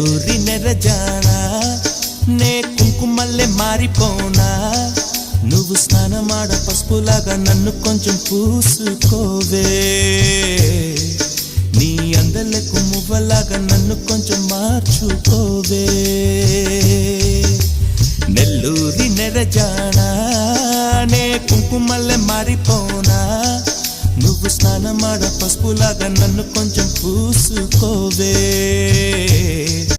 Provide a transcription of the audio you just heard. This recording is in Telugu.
నెల్లూరి నెరజానా నే కుంకుమల్లే మారిపోనా నువ్వు స్నానమాడ పసుపులాగా నన్ను కొంచెం పూసుకోవే నీ అందలకు మువ్వలాగా నన్ను కొంచెం మార్చుకోవే నెల్లూరి నెరజానా నే కుంకుమల్లే మారిపోనా నువ్వు స్నానమాడ పసుపులాగా నన్ను కొంచెం పూసుకోవే